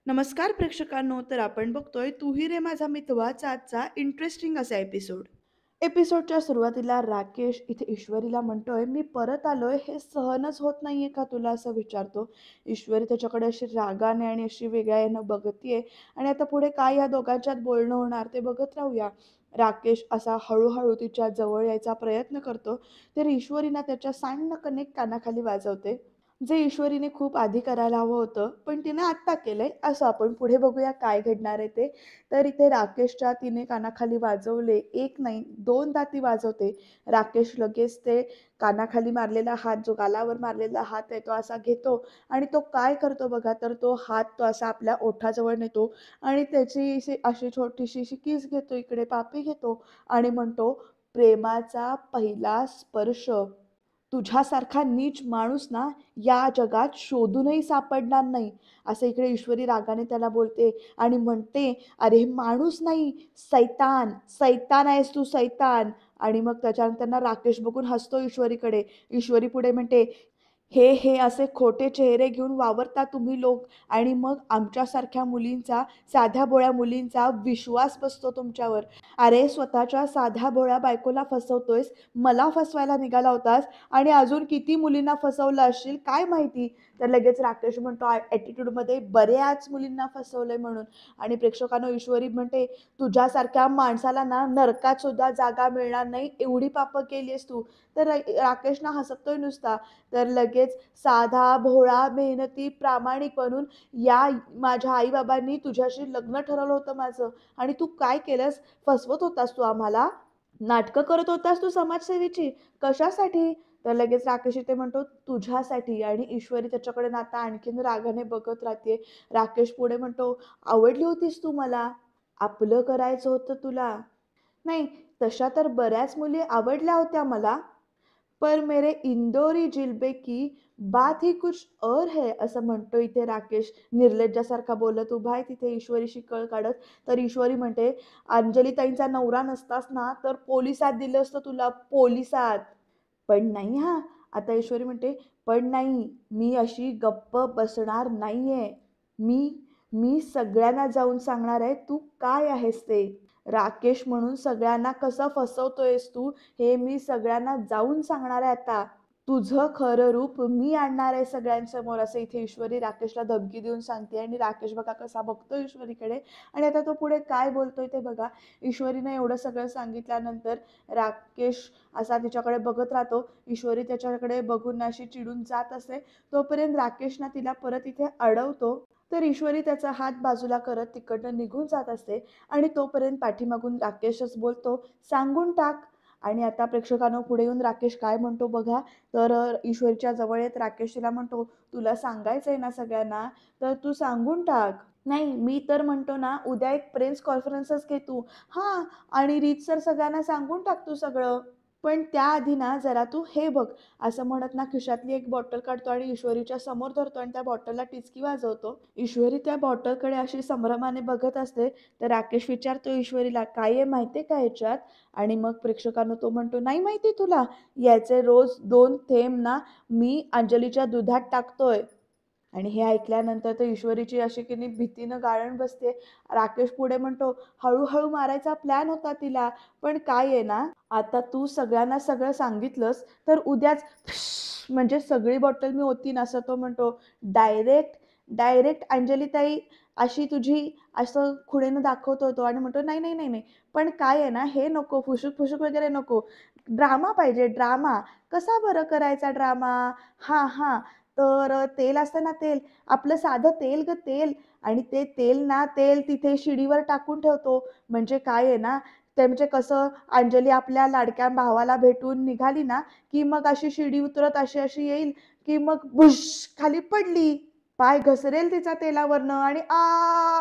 नमस्कार प्रेक्षकांनो, तर आपण बघतोय "तू ही रे माझा मितवाचा" आजचा इंटरेस्टिंग असा एपिसोड. एपिसोडच्या सुरुवातीला राकेश इथे ईश्वरीला म्हणतोय, "मी परत आलोय, हे सहनच होत नाहीये का तुला?" असं विचारतो. ईश्वरी त्याच्याकडे अशी रागाने आणि अशी वेगळ्या यानं बघतीये आणि आता पुढे काय या दोघांच्यात बोलणं होणार ते बघत राहूया. राकेश असा हळू तिच्या जवळ यायचा प्रयत्न करतो, तर ईश्वरी ना त्याच्या सांडनकने कानाखाली वाजवते. जे ईश्वरीने खूप आधी करायला हवं होतं, पण तिने आत्ता केलंय, असं आपण पुढे बघूया काय घडणार आहे ते. तर इथे राकेशच्या तिने कानाखाली वाजवले, एक नाही दोनदा ती वाजवते. राकेश लगेच ते कानाखाली मारलेला हात, जो गालावर मारलेला हात आहे, तो असा घेतो आणि तो काय करतो बघा, तर तो हात तो असा आपल्या ओठाजवळ नेतो आणि त्याची अशी छोटीशी अशी किस घेतो, इकडे पापी घेतो आणि म्हणतो, "प्रेमाचा पहिला स्पर्श." तुझ्यासारखा नीच माणूस ना या जगात शोधूनही सापडणार नाही. असं इकडे ईश्वरी रागाने त्याला बोलते आणि म्हणते, "अरे माणूस नाही, सैतान, सैतान आहेस तू सैतान." आणि मग त्याच्यानंतर ना राकेश बघून हसतो ईश्वरीकडे. ईश्वरी पुढे म्हणते, हे असे खोटे चेहरे घेऊन वावरता तुम्ही लोक आणि मग आमच्यासारख्या मुलींचा, साध्या भोळ्या मुलींचा विश्वास बसतो तुमच्यावर. अरे स्वतःच्या साध्या भोळ्या बायकोला फसवतोयस, मला फसवायला निघाला होतास आणि अजून किती मुलींना फसवलं असशील काय माहिती. तर लगेच राकेश म्हणतो ॲटिट्यूडमध्ये, बऱ्याच मुलींना फसवलंय म्हणून. आणि प्रेक्षकांनो ईश्वरी म्हणते, तुझ्यासारख्या माणसाला ना नरकात सुद्धा जागा मिळणार नाही, एवढी पापं केली आहेस तू. तर राकेश ना हसतोय नुसता. तर लगेच, साधा भोळा मेहनती प्रामाणिक बनून या माझ्या आईबाबांनी तुझ्याशी लग्न ठरवलं होतं माझं आणि तू काय केलंस, फसवत होतास तू आम्हाला, नाटकं करत होतास तू समाजसेवेची, कशासाठी? तर लगेच राकेश इथे म्हणतो, तुझ्यासाठी. आणि ईश्वरी त्याच्याकडे ना आता आणखीन रागाने बघत राहते. राकेश पुढे म्हणतो, आवडली होतीस तू मला, आपलं करायचं होतं तुला. नाही, तशा तर बऱ्याच मुली आवडल्या होत्या मला, पर मेरे इंदोरी जिलबे की बात ही कुछ और है, असं म्हणतो इथे राकेश निर्लज्जासारखा बोलत उभा आहे तिथे ईश्वरीशी कळ काढत. तर ईश्वरी म्हणते, अंजलीताईंचा नवरा नसतास ना तर पोलिसात दिलं असतं तुला, पोलिसात. पण नाही हां. आता ईश्वरी म्हणते, "पण नाही, मी अशी गप्प बसणार नाहीये. मी मी सगळ्यांना जाऊन सांगणार आहे, तू काय आहेस ते. राकेश म्हणून सगळ्यांना कसं फसवतोयस तू, हे मी सगळ्यांना जाऊन सांगणार आहे आता. तुझं खरं रूप मी आणणार आहे सगळ्यांसमोर." असं इथे ईश्वरी राकेशला धमकी देऊन सांगते आणि राकेश बघा कसा बघतो ईश्वरीकडे आणि आता तो पुढे काय बोलतोय ते बघा. ईश्वरीने एवढं सगळं सांगितल्यानंतर राकेश असा तिच्याकडे बघत राहतो. ईश्वरी त्याच्याकडे बघून अशी चिडून जात असते. तोपर्यंत राकेश ना तिला परत इथे अडवतो. तर ईश्वरी त्याचा हात बाजूला करत तिकडनं निघून जात असते आणि तोपर्यंत पाठीमागून राकेशच बोलतो, "सांगून टाक." आणि आता प्रेक्षकांनो पुढे येऊन राकेश काय म्हणतो बघा. तर ईश्वरीच्या जवळ येत राकेश तिला म्हणतो, "तुला सांगायचंय ना सगळ्यांना, तर तू सांगून टाक." "नाही, मी तर म्हणतो ना, उद्या एक प्रेस कॉन्फरन्सच घे तू." "हां, आणि रीतसर सगळ्यांना सांगून टाक तू सगळं. पण त्याआधी ना जरा तू हे बघ." असं म्हणत ना खिशातली एक बॉटल काढतो आणि ईश्वरीच्या समोर धरतो आणि त्या बॉटलला टिचकी वाजवतो. ईश्वरी त्या बॉटलकडे अशी संभ्रमाने बघत असते. तर राकेश विचारतो ईश्वरीला, "काय आहे माहिती आहे का ह्याच्यात?" आणि मग प्रेक्षकांनो तो म्हणतो, "नाही माहिती तुला? याचे रोज 2 थेंब ना मी अंजलीच्या दुधात टाकतोय." आणि हे ऐकल्यानंतर तर ईश्वरीची अशी की नाही भीतीनं गाळण बसते. राकेश पुढे म्हणतो, "हळू मारायचा प्लॅन होता तिला, पण काय आहे ना, आता तू सगळ्यांना सगळं सांगितलंस, तर उद्याच म्हणजे सगळी बॉटल मी ओतीन." असं तो म्हणतो. डायरेक्ट डायरेक्ट अंजलीताई अशी तुझी असं खुणेनं दाखवतो तो आणि म्हणतो, "नाही. पण काय आहे ना, हे नको, फुसूक वगैरे नको. ड्रामा पाहिजे, ड्रामा." "कसा बरं करायचा ड्रामा?" "हां. तर तेल असतं ना तेल, आपलं साधं तेल गं तेल, आणि ते तेल ना तेल तिथे शिडीवर टाकून ठेवतो. म्हणजे काय आहे ना, ते म्हणजे कसं अंजली आपल्या लाडक्या भावाला भेटून निघाली ना, की मग अशी शिडी उतरत अशी येईल, की मग भुश खाली पडली. पाय घसरेल तिचा तेलावरनं आणि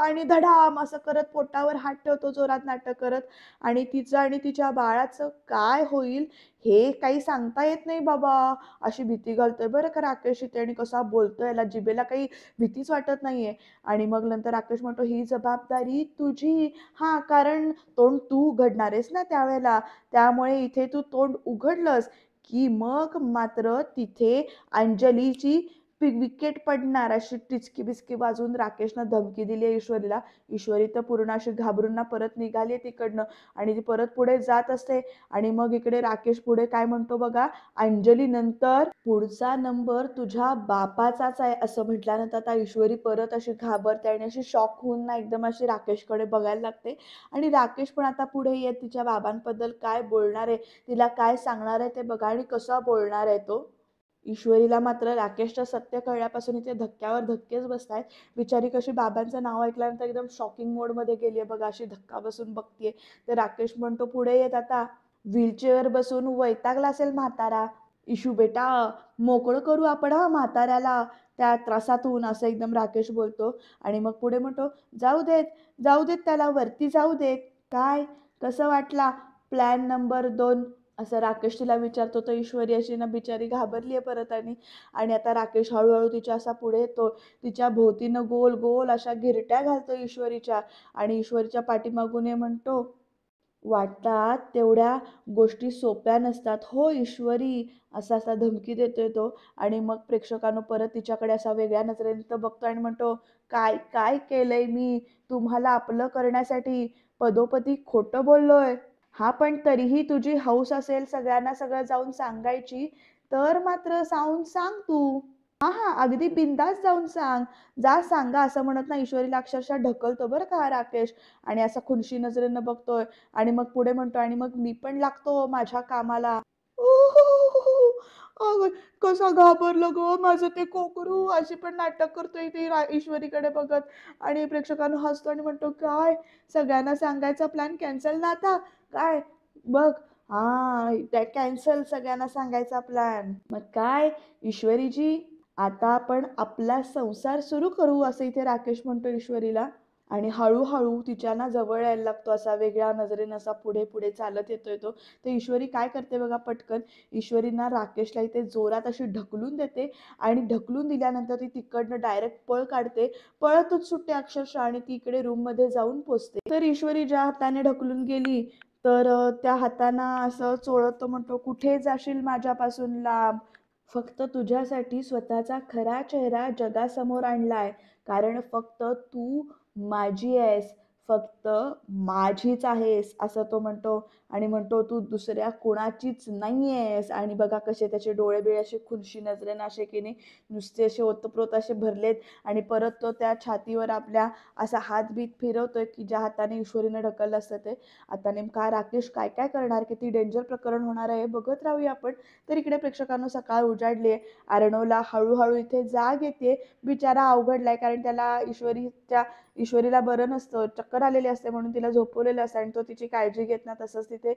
आणि धडाम असं करत पोटावर हात ठेवतो जोरात नाटक करत आणि तिचं आणि तिच्या बाळाचं काय होईल हे काही सांगता येत नाही बाबा. अशी भीती घालतोय बरं का राकेश इथे आणि कसा बोलतोय, याला जिभेला काही भीतीच वाटत नाहीये. आणि मग नंतर राकेश म्हणतो, "ही जबाबदारी तुझी." "हां, कारण तोंड तू उघडणार आहेस ना त्यावेळेला, त्यामुळे इथे तू तोंड उघडलंस की मग मात्र तिथे अंजलीची विकेट पडणार अशी टिचकी बिचकी वाजवून राकेशनं धमकी दिली आहे ईश्वरीला. ईश्वरी तर पूर्ण अशी घाबरून ना परत निघाली तिकडनं आणि ती परत पुढे जात असते. आणि मग इकडे राकेश पुढे काय म्हणतो बघा, अंजली नंतर पुढचा नंबर तुझ्या बापाचाच आहे असं म्हटल्यानंतर आता ईश्वरी परत अशी घाबरते आणि अशी शॉक होऊन ना एकदम अशी राकेशकडे बघायला लागते. आणि राकेश पण आता पुढे येत तिच्या बाबांबद्दल काय बोलणार आहे, तिला काय सांगणार आहे ते बघा आणि कसा बोलणार आहे तो. ईश्वरीला मात्र राकेशचं सत्य कळल्यापासून इथे धक्क्यावर धक्केच बसतायत. बिचारी कशी बाबांचं नाव ऐकल्यानंतर एकदम शॉकिंग मोडमध्ये गेली आहे बघा, अशी धक्का बसून बघतीये. तर राकेश म्हणतो पुढे येत आता, व्हीलचेअर बसून वैतागला असेल म्हातारा. इशू बेटा, मोकळं करू आपण हा म्हाताऱ्याला त्या त्रासातून, असं एकदम राकेश बोलतो. आणि मग पुढे म्हणतो, जाऊ देत, जाऊ देत त्याला, वरती जाऊ देत. काय, कसं वाटला प्लॅन नंबर 2, असं राकेश तिला विचारतो. तर ईश्वरी अशी ना बिचारी घाबरली आहे परत. आणि आता राकेश हळूहळू तिच्या असा पुढे येतो. तिच्या भोवतीनं गोल गोल अशा गिरट्या घालतो ईश्वरीच्या. आणि ईश्वरीच्या पाठीमागून म्हणतो, वाटतात तेवढ्या गोष्टी सोप्या नसतात हो ईश्वरी, असा असा धमकी देतोय तो. आणि मग प्रेक्षकांनो परत तिच्याकडे असा वेगळ्या नजरेने बघतो आणि म्हणतो, काय काय केलंय मी तुम्हाला आपलं करण्यासाठी, पदोपदी खोटं बोललोय. हा पण तरीही तुझी हौस असेल सगळ्यांना सगळं जाऊन सांगायची, तर मात्र जाऊन सांग तू. हा हा, अगदी बिंदास जाऊन सांग, जा सांगा, असं म्हणत ना ईश्वरीला अक्षरशः ढकलतो बरं का हा राकेश. आणि असा खुनशी नजरेनं बघतोय. आणि मग पुढे म्हणतो, आणि मग मी पण लागतो माझ्या कामाला. अगं, कसा घाबरलं ग माझं ते कोकरू, अशी पण नाटक करतोय ते ईश्वरीकडे बघत. आणि प्रेक्षकांना हसतो आणि म्हणतो, काय सगळ्यांना सांगायचा प्लॅन कॅन्सल ना आता, काय बघ, हा त्या कॅन्सल सगळ्यांना सांगायचा प्लॅन. मग काय ईश्वरीजी, आता आपण आपला संसार सुरू करू, असं इथे राकेश म्हणतो ईश्वरीला. आणि हळूहळू तिच्या ना जवळ यायला लागतो, असा वेगळ्या नजरेनं असा पुढे पुढे चालत येतोय तो. तर ईश्वरी काय करते बघा, पटकन ईश्वरीना राकेशला इथे जोरात अशी ढकलून देते. आणि ढकलून दिल्यानंतर ती तिकडनं डायरेक्ट पळ काढते. पळतच सुटते अक्षरशः आणि ती इकडे रूममध्ये जाऊन पोचते. तर ईश्वरी ज्या हाताने ढकलून गेली, तर त्या हाताना असं चोळत तो म्हणतो, कुठे जाशील माझ्यापासून लांब, फक्त तुझ्यासाठी स्वतःचा खरा चेहरा जगासमोर आणलाय, कारण फक्त तू माझी आहेस, फक्त माझीच आहेस, असं तो म्हणतो. आणि म्हणतो, तू दुसऱ्या कुणाचीच नाही आहेस. आणि बघा कसे त्याचे डोळे बिळे असे खुनशी नजरेनं असे की नाही नुसते असे ओतप्रोत असे भरलेत. आणि परत तो त्या छातीवर आपल्या असा हात बीत फिरवतोय की ज्या हाताने ईश्वरीनं ढकललं असतं ते. आता नेमका राकेश काय काय करणार, किती डेंजर प्रकरण होणार आहे बघत राहूया आपण. तर इकडे प्रेक्षकांना सकाळ उजाडली आहे. अर्णवला हळूहळू इथे जाग येते. बिचारा अवघडलाय, कारण त्याला ईश्वरीला बरं नसतं, चक्कर आलेली असते म्हणून तिला झोपवलेलं असतं आणि तो तिची काळजी घेत ना, तसंच तिथे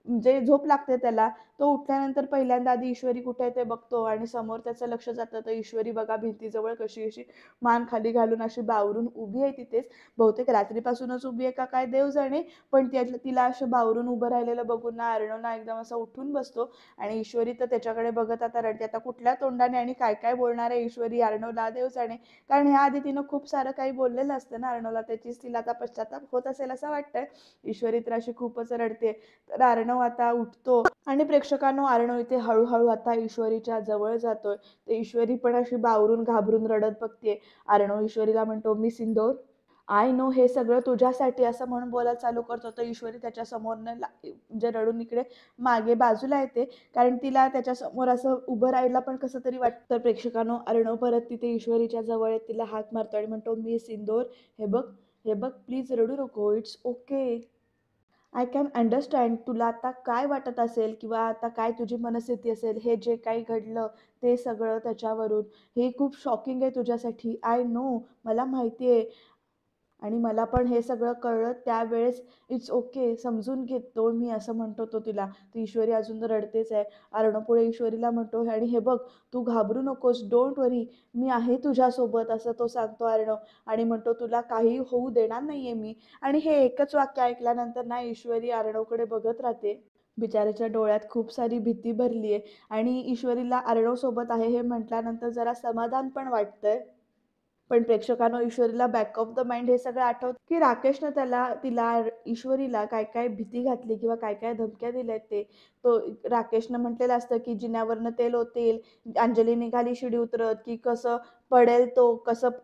जे झोप लागते त्याला. तो उठल्यानंतर पहिल्यांदा आधी ईश्वरी कुठे आहे ते बघतो आणि समोर त्याचं लक्ष जातं. तर ईश्वरी बघा भिंतीजवळ कशी अशी मान खाली घालून अशी बावरून उभी आहे तिथेच. बहुतेक रात्रीपासूनच उभी आहे का काय देव जाणे, पण तिला असं बावरून उभं राहिलेलं बघून ना अर्णव एकदम असा उठून बसतो. आणि ईश्वरी तर त्याच्याकडे बघत आता रडते. आता कुठल्या तोंडाने आणि काय काय बोलणार आहे ईश्वरी अर्णवला देव जाणे, कारण ह्या आधी तिनं खूप सारं काही बोललेलं असतं ना अर्णवला, त्याचीच तिला आता पश्चाताप होत असेल असं वाटतंय. ईश्वरी तर अशी खूपच रडते. तर अर्णव आता उठतो आणि प्रेक्षकांनो अर्णव इथे हळूहळू आता ईश्वरीच्या जवळ जातोय. तर ईश्वरी पण अशी बावरून घाबरून रडत बघते. अर्णव ईश्वरीला म्हणतो, मी सिंदूर, आय नो हे सगळं तुझ्यासाठी, असं म्हणून बोलायला चालू करतो. तर ईश्वरी त्याच्या समोरनं म्हणजे रडून इकडे मागे बाजूला येते, कारण तिला त्याच्यासमोर असं उभं राहायला पण कसं तरी वाटतं. तर प्रेक्षकांनो अर्णव परत तिथे ईश्वरीच्या जवळ येत, तिला हात मारतो आणि म्हणतो, मी सिंदूर, हे बघ, हे बघ, प्लीज रडू नको, it's okay, I can understand. तुला आता काय वाटत असेल किंवा आता काय तुझी मनस्थिती असेल, हे जे काही घडलं ते सगळं त्याच्यावरून, हे खूप शॉकिंग आहे तुझ्यासाठी, आय नो, मला माहिती आहे. आणि मला पण हे सगळं कळलं त्यावेळेस, इट्स ओके, समजून घेतो मी, असं म्हणतो तो तिला. ती ईश्वरी अजून रडतेच आहे. अर्णव पुढे ईश्वरीला म्हणतो, आणि हे बघ, तू घाबरू नकोस, डोंट वरी, मी आहे तुझ्यासोबत, असं तो सांगतो अर्णव. आणि म्हणतो, तुला काही होऊ देणार नाहीये मी. आणि हे एकच वाक्य ऐकल्यानंतर ना ईश्वरी अर्णवकडे बघत राहते. बिचारीच्या डोळ्यात खूप सारी भीती भरली आहे. आणि ईश्वरीला अर्णव सोबत आहे हे म्हटल्यानंतर जरा समाधान पण वाटतंय. पण प्रेक्षकांनो ईश्वरीला बॅक ऑफ द माइंड हे सगळं आठवतं, की राकेशनं तिला ईश्वरीला काय-काय भीती घातली किंवा काय-काय धमक्या दिल्यात ते. तो राकेशनं म्हटलेलं असतं, की जिन्यावरनं तेल ओतील, अंजली निघाली शिडी उतरत, की कसं पडेल तो,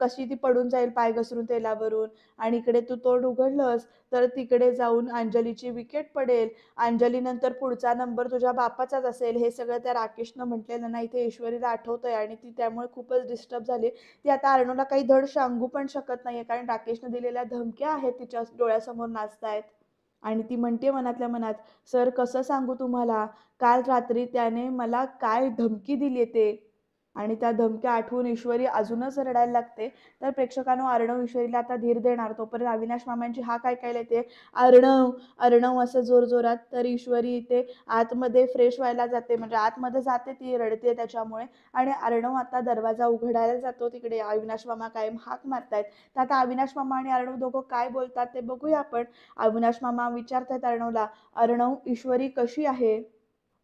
कशी ती पडून जाईल पाय घसरून तेलावरून आणि इकडे तू तोंड उघडलंस, तर तिकडे जाऊन अंजलीची विकेट पडेल. अंजलीनंतर पुढचा नंबर तुझ्या बापाचाच असेल. हे सगळं त्या राकेशनं म्हटलेलं ना, इथे ईश्वरीला आठवतंय आणि ती त्यामुळे खूपच डिस्टर्ब झाली. ती आता अर्णवला काही धड सांगू पण शकत नाहीये, कारण राकेशने दिलेल्या धमक्या आहेत तिच्या डोळ्यासमोर नाचतायत. आणि ती म्हणते मनातल्या मनात, "सर कसं सांगू तुम्हाला? काल रात्री त्याने मला काय धमकी दिली ते." आणि त्या धमक्या आठवून ईश्वरी अजूनच रडायला लागते. तर प्रेक्षकांनो अर्णव ईश्वरीला आता धीर देणार. तोपर्यंत अविनाश मामांची हाक ऐकायला येते, "अर्णव, अर्णव" असं जोरजोरात. तर ईश्वरी इथे आतमध्ये फ्रेश व्हायला जाते, म्हणजे आतमध्ये जाते ती, रडते त्याच्यामुळे. आणि अर्णव आता दरवाजा उघडायला जातो. तिकडे अविनाश मामा कायम हाक मारतायत. तर आता अविनाश मामा आणि अर्णव दोघं काय बोलतात ते बघूया आपण. अविनाश मामा विचारतायत अर्णवला, "अर्णव, ईश्वरी कशी आहे?"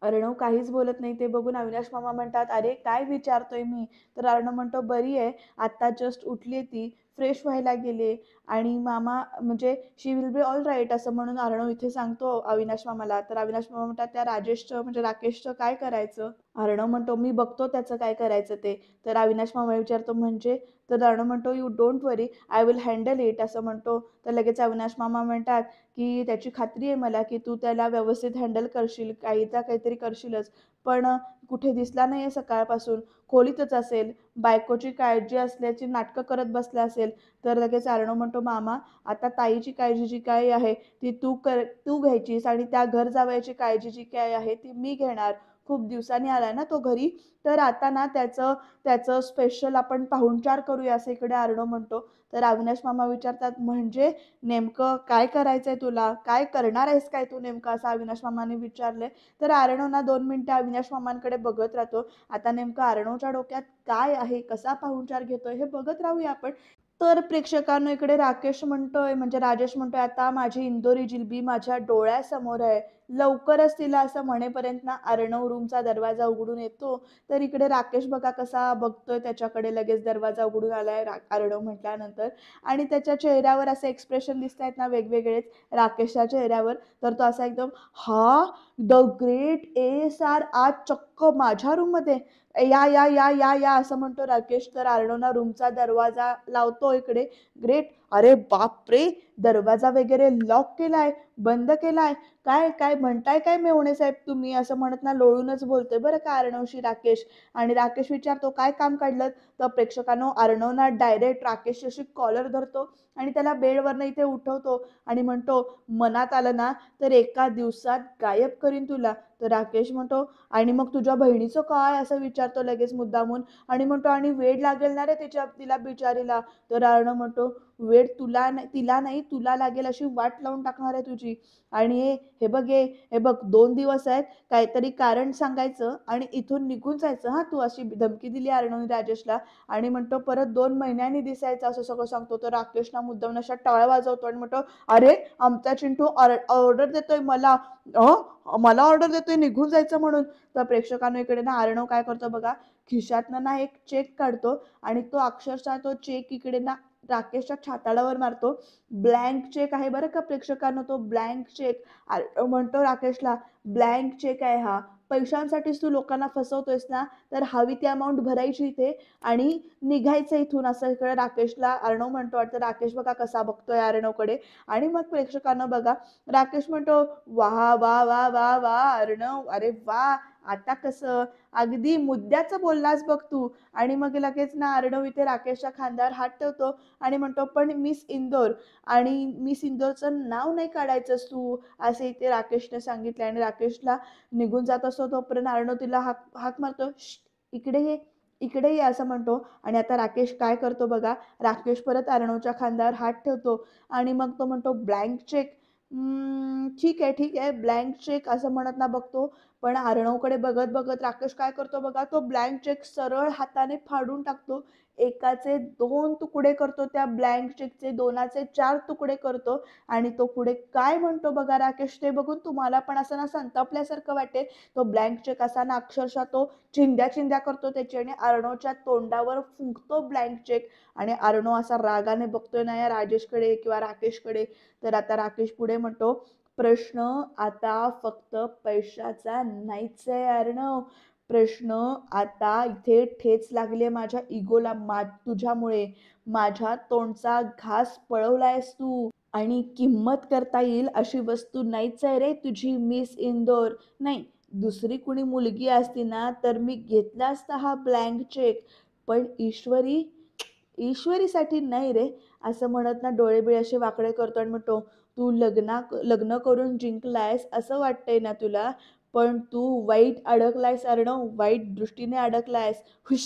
अर्णव काहीच बोलत नाही. ते बघून अविनाश मामा म्हणतात, "अरे काय विचारतोय मी?" तर अर्णव म्हणतो, "बरी आहे. आत्ता जस्ट उठली ती, फ्रेश व्हायला गेले आणि मामा म्हणजे शी विल बी ऑल राईट" असं म्हणून अर्णव इथे सांगतो अविनाश मामाला. तर अविनाश मामा म्हणतात, "त्या राजेशचं म्हणजे राकेशचं काय करायचं?" अर्णव म्हणतो, "मी बघतो त्याचं काय करायचं ते." तर अविनाश मामा विचारतो, "म्हणजे?" तर अर्णव म्हणतो, "you don't worry, I will handle it" असं म्हणतो. तर लगेच अविनाश मामा म्हणतात, की त्याची खात्री आहे मला, की तू त्याला व्यवस्थित हँडल करशील, काहीचा काहीतरी करशीलच. पण कुठे दिसला नाहीये सकाळपासून, खोलीतच असेल, बायकोची काळजी असल्याची नाटकं करत बसला असेल. तर लगेच अर्णव म्हणतो, "मामा, आता ताईची काळजी जी काही आहे ती तू घ्यायचीस आणि त्या घर जावयाची काळजी जी काही आहे ती मी घेणार. खूप दिवसांनी आलाय ना तो घरी, तर आता ना त्याचं त्याचं स्पेशल आपण पाहुणचार करूया" असं इकडे अर्णव म्हणतो. तर अविनाश मामा विचारतात, "म्हणजे नेमकं काय करायचंय तुला? काय करणार आहेस काय तू नेमकं?" असं अविनाश मामाने विचारलंय. तर अर्णव ना 2 मिनिटं अविनाश मामांकडे बघत राहतो. आता नेमकं अर्णवच्या डोक्यात काय आहे, कसा पाहुणचार घेतोय हे बघत राहूया आपण. तर प्रेक्षकांनो इकडे राकेश म्हणतोय म्हणजे राजेश म्हणतोय, "आता माझी इंदोरी जिलबी माझ्या डोळ्यासमोर आहे." लवकरच तिला असं म्हणेपर्यंत ना अर्णव रूमचा दरवाजा उघडून येतो. तर इकडे राकेश बघा कसा बघतोय त्याच्याकडे, लगेच दरवाजा उघडून आलाय अर्णव म्हटल्यानंतर. आणि त्याच्या चेहऱ्यावर असे एक्सप्रेशन दिसतायत ना वेगवेगळेच राकेशच्या चेहऱ्यावर. तर तो असा एकदम, "हां, द ग्रेट ASR आज चक्क माझ्या रूममध्ये. या, या, या, या, या" असं म्हणतो राकेश. तर अर्णवना रूमचा दरवाजा लावतो इकडे. ग्रेट. अरे बापरे! दरवाजा वगैरे लॉक केलाय, बंद केलाय. काय काय म्हणताय काय मेव्हणे साहेब तुम्ही? असं म्हणत ना लोळूनच बोलतोय बरं का अर्णवशी राकेश. आणि राकेश विचारतो, "काय काम काढलं?" तर प्रेक्षकांनो अर्णव ना डायरेक्ट राकेशची अशी कॉलर धरतो आणि त्याला बेडवरनं इथे उठवतो आणि म्हणतो, "मनात आलं ना तर एका दिवसात गायब करीन तुला." तर राकेश म्हणतो, "आणि मग तुझ्या बहिणीचं काय?" असं विचारतो लगेच मुद्दामून. आणि म्हणतो, "आणि वेड लागेल ना रे तिला बिचारीला." तर अर्णव म्हणतो, "वेड तिला नाही तुला लागेल अशी वाट लावून टाकणार आहे तुझी. आणि हे बघ हे बघ 2 दिवस आहेत, काहीतरी कारण सांगायचं आणि इथून निघून जायचं हां तू." अशी धमकी दिली अर्णवने राजेशला. आणि म्हणतो, "परत 2 महिन्यांनी दिसायचं." असं सगळं सांगतो. तर राकेश ना मुद्दामून अशा टाळ्या वाजवतो आणि म्हणतो, "अरे आमचा चिंटू ऑर्डर देतोय मला. मला ऑर्डर देतोय निघून जायचं म्हणून." तर प्रेक्षकांनो इकडे ना अर्णव काय करतो बघा, खिशातनं ना एक चेक काढतो आणि तो अक्षरशः तो चेक इकडे ना राकेशच्या छाताडावर मारतो. ब्लँक चेक आहे बरं का प्रेक्षकांनो, तो ब्लँक चेक. म्हणतो राकेशला, "ब्लँक चेक आहे हा. पैशांसाठीच तू लोकांना फसवतोयस ना, तर हवी ती अमाउंट भरायची इथे आणि निघायचं इथून." असं इकडे राकेशला अर्णव म्हणतो. वाटतं राकेश बघा कसा बघतोय अर्णवकडे. आणि मग प्रेक्षकांनो बघा, राकेश म्हणतो, "वाह! वाह! वाह! वाह! वाह! अर्णव, अरे वाह! आता कसं अगदी मुद्द्याचं बोललास बघ तू." आणि मग लगेच ना अर्णव इथे राकेशच्या खांद्यावर हात ठेवतो आणि म्हणतो, "पण मिस इंदोर आणि मिस इंदोरचं नाव नाही काढायचंस तू." असे इथे राकेशने सांगितले. आणि राकेशला निघून जात असतो तोपर्यंत अर्णव तिला हाक हाक मारतो, "श्श्श, इकडे ये, इकडे ये" असं म्हणतो. आणि आता राकेश काय करतो बघा, राकेश परत अर्णवच्या खांद्यावर हात ठेवतो आणि मग तो म्हणतो, "ब्लँक चेक." ठीक आहे, ठीक आहे. ब्लँक चेक असं म्हणत ना बघतो. पण अर्णवकडे बघत बघत राकेश काय करतो बघा, तो ब्लँक चेक सरळ हाताने फाडून टाकतो. एकाचे 2 तुकडे करतो, त्या ब्लँक चेकचे 2चे 4 तुकडे करतो आणि तो पुढे काय म्हणतो बघा राकेश, ते बघून तुम्हाला पण असं ना संतापल्यासारखं वाटेल. तो ब्लँक चेक असा ना अक्षरशः तो चिंध्या-चिंध्या करतो त्याची आणि अर्णवच्या तोंडावर फुंकतो ब्लँक चेक आणि अर्णव असा रागाने बघतोय ना या राजेशकडे किंवा राकेशकडे. तर आता राकेश पुढे म्हणतो, "प्रश्न आता फक्त पैशाचा नाहीच आहे अर्णव. प्रश्न आता इथे ठेच लागली आहे माझ्या इगोला तुझ्यामुळे. माझ्या तोंडचा घास पळवलायस तू आणि किंमत करता येईल अशी वस्तू नाहीच आहे रे तुझी मिस इंदोर. नाही, दुसरी कुणी मुलगी असती ना तर मी घेतला असता हा ब्लँक चेक. पण ईश्वरीसाठी नाही रे." असं म्हणत ना डोळे-बिळे असे वाकडे करतो आणि म्हणतो, "तू लग्न करून जिंकलायस असं वाटतंय ना तुला? पण तू वाईट अडकलायस अर्णव, वाईट दृष्टीने अडकलायस." हुश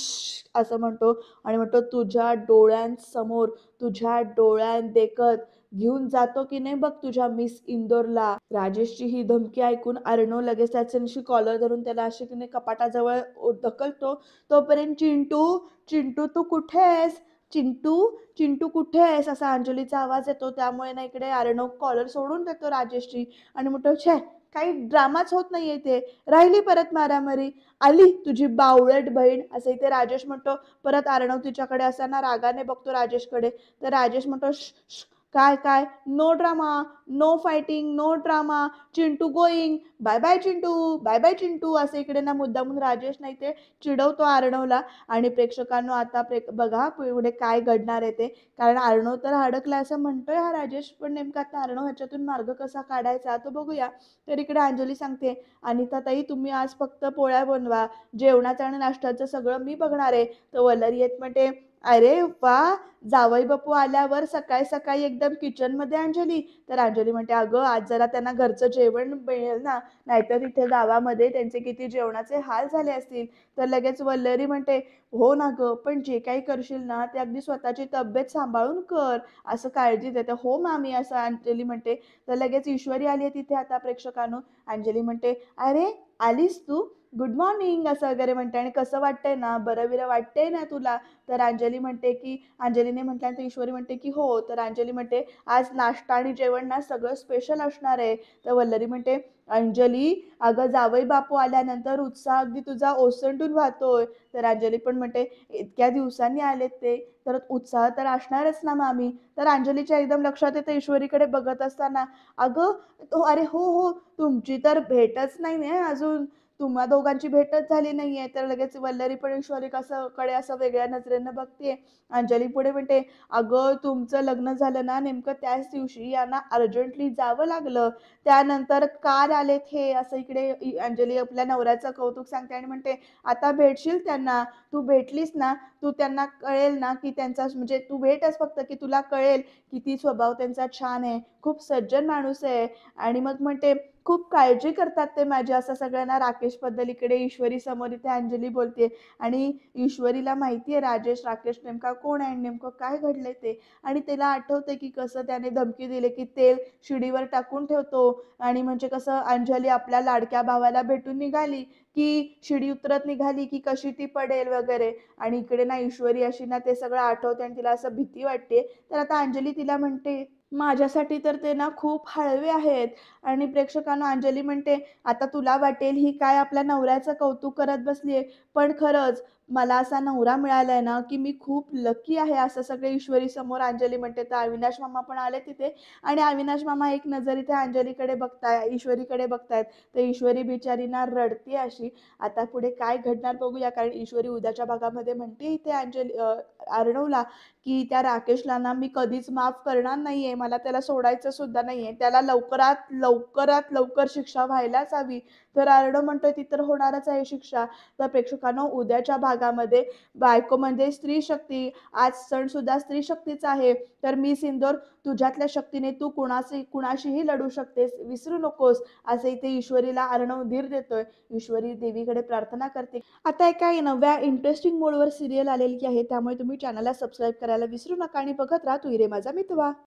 असं म्हणतो आणि म्हणतो, "तुझ्या डोळ्यांसमोर, तुझ्या डोळ्यांदेखत घेऊन जातो की नाही बघ तुझ्या मिस इंदोरला." राजेशची ही धमकी ऐकून अर्णव लगेच त्याची कॉलर धरून त्याला अशी की नाही कपाटाजवळ ढकलतो. तोपर्यंत "चिंटू, चिंटू तू कुठे आहेस? चिंटू, चिंटू कुठे आहेस?" असा अंजलीचा आवाज येतो. त्यामुळे ना इकडे अर्णव कॉलर सोडून देतो राजेशची आणि म्हणतो, "छे, काही ड्रामाच होत नाहीये इथे. राहिली परत मारामारी. आली तुझी बावळट बहीण." असं इथे राजेश म्हणतो. परत अर्णव तिच्याकडे असा ना रागाने बघतो राजेशकडे. तर राजेश म्हणतो, "श्श, श्श, काय काय? No drama, no fighting, no drama. Chintu going. Bye bye Chintu, bye bye Chintu." असं इकडे ना मुद्दामून राजेश नाही ते चिडवतो अर्णवला. आणि प्रेक्षकांनो आता बघा पुढे काय घडणार आहे ते. कारण अर्णव तर अडकला असं म्हणतोय हा राजेश, पण नेमका आता अर्णव ह्याच्यातून मार्ग कसा काढायचा तो बघूया. तर इकडे अंजली सांगते, "अनिताताई तुम्ही आज फक्त पोळ्या बनवा. जेवणाचं आणि नाश्त्याचं सगळं मी बघणार आहे." तर वल्लरी येत म्हणते, "अरे वा, जावई बापू आल्यावर सकाळी सकाळी एकदम किचनमध्ये अंजली." तर अंजली म्हणते, "अगं आज जरा त्यांना घरचं जेवण मिळेल ना, नाहीतर इथे गावामध्ये त्यांचे किती जेवणाचे हाल झाले असतील." तर लगेच वल्लरी म्हणते, "हो ना गं, पण जे काही करशील ना ते अगदी स्वतःची तब्येत सांभाळून कर. असं काळजी देते." "हो मामी," असं अंजली म्हणते. तर लगेच ईश्वरी आली आहे तिथे आता प्रेक्षकांनो. अंजली म्हणते, "अरे आलीस तू? गुड मॉर्निंग," असं वगैरे म्हणते. "आणि कसं वाटतंय ना? बरं-बिरं वाटतंय ना तुला?" तर अंजली म्हणते की अंजलीने म्हटल्यानंतर ईश्वरी म्हणते की "हो." तर अंजली म्हणते, "आज नाश्ता आणि जेवण ना सगळं स्पेशल असणार आहे." तर वल्लरी म्हणते, "अंजली, अगं जावई बापू आल्यानंतर उत्साह अगदी तुझा ओसंडून वाहतोय." तर अंजली पण म्हणते, "इतक्या दिवसांनी आलेत ते, तर उत्साह तर असणारच ना मामी." तर अंजलीच्या एकदम लक्षात येतं ईश्वरीकडे बघत असताना, "अगं, अरे हो, हो, तुमची तर भेटच नाही आहे अजून. तुम्हा दोघांची भेटच झाली नाहीये." तर लगेच वल्लरी पण ईश्वरी कडे असं वेगळ्या नजरेनं बघते. अंजली पुढे म्हणते, "अगं, तुमचं लग्न झालं ना नेमकं त्याच दिवशी यांना अर्जंटली जावं लागलं. त्यानंतर काल आलेत हे." असं इकडे अंजली आपल्या नवऱ्याचं कौतुक सांगते आणि म्हणते, "आता भेटशील त्यांना. तू भेटलीस ना, तू त्यांना कळेल ना की त्यांचा म्हणजे तू भेटच फक्त की तुला कळेल किती स्वभाव त्यांचा छान आहे. खूप सज्जन माणूस आहे." आणि मग म्हणते, "खूप काळजी करतात ते माझी." असं सगळ्यांना राकेशबद्दल इकडे ईश्वरी समोर इथे अंजली बोलते. आणि ईश्वरीला माहिती आहे राकेश नेमका कोण आहे आणि नेमकं काय घडलंय ते. आणि तिला आठवतंय की कसं त्याने धमकी दिली की तेल शिडीवर टाकून ठेवतो आणि म्हणजे कसं अंजली आपल्या लाडक्या भावाला भेटून निघाली की शिडी उतरत निघाली की कशी ती पडेल वगैरे. आणि इकडे ना ईश्वरी अशी ना ते सगळं आठवते आणि तिला असं भीती वाटते. तर आता अंजली तिला म्हणते, "माझ्यासाठी तर ते ना खूप हळवे आहेत." आणि प्रेक्षकांना अंजली म्हणते, "आता तुला वाटेल ही काय आपल्या नवऱ्याचं कौतुक करत बसलीये, पण खरंच मला असा नवरा मिळालाय ना, की मी खूप लकी आहे." असं सगळे ईश्वरी समोर अंजली म्हणते. तर अविनाश मामा पण आले तिथे आणि अविनाश मामा एक नजर इथे अंजलीकडे ईश्वरीकडे बघतायत. तर ईश्वरी बिचारी ना रडते अशी. आता पुढे काय घडणार बघूया. कारण ईश्वरी उद्याच्या भागामध्ये म्हणते इथे अर्णवला, की "त्या राकेशला ना मी कधीच माफ करणार नाहीये. मला त्याला सोडायचं सुद्धा नाहीये. त्याला लवकरात लवकर शिक्षा व्हायलाच हवी." तर अर्णव म्हणतोय, "ती तर होणारच आहे शिक्षा." तर प्रेक्षकांनो उद्याच्या भागामध्ये बायको म्हणजे स्त्री शक्ती. आज सण सुद्धा स्त्री शक्तीचा आहे. तर मी सिंदूर तुझ्यातल्या शक्तीने तू कुणाशीही लढू शकतेस. विसरू नकोस. असे इथे ईश्वरीला अर्णव धीर देतोय. ईश्वरी देवीकडे प्रार्थना करते. आता एका नव्या इंटरेस्टिंग मोडवर सीरियल आलेली आहे. त्यामुळे तुम्ही चॅनलला सबस्क्राईब करायला विसरू नका आणि बघत राहा तू रे माझा मितवा.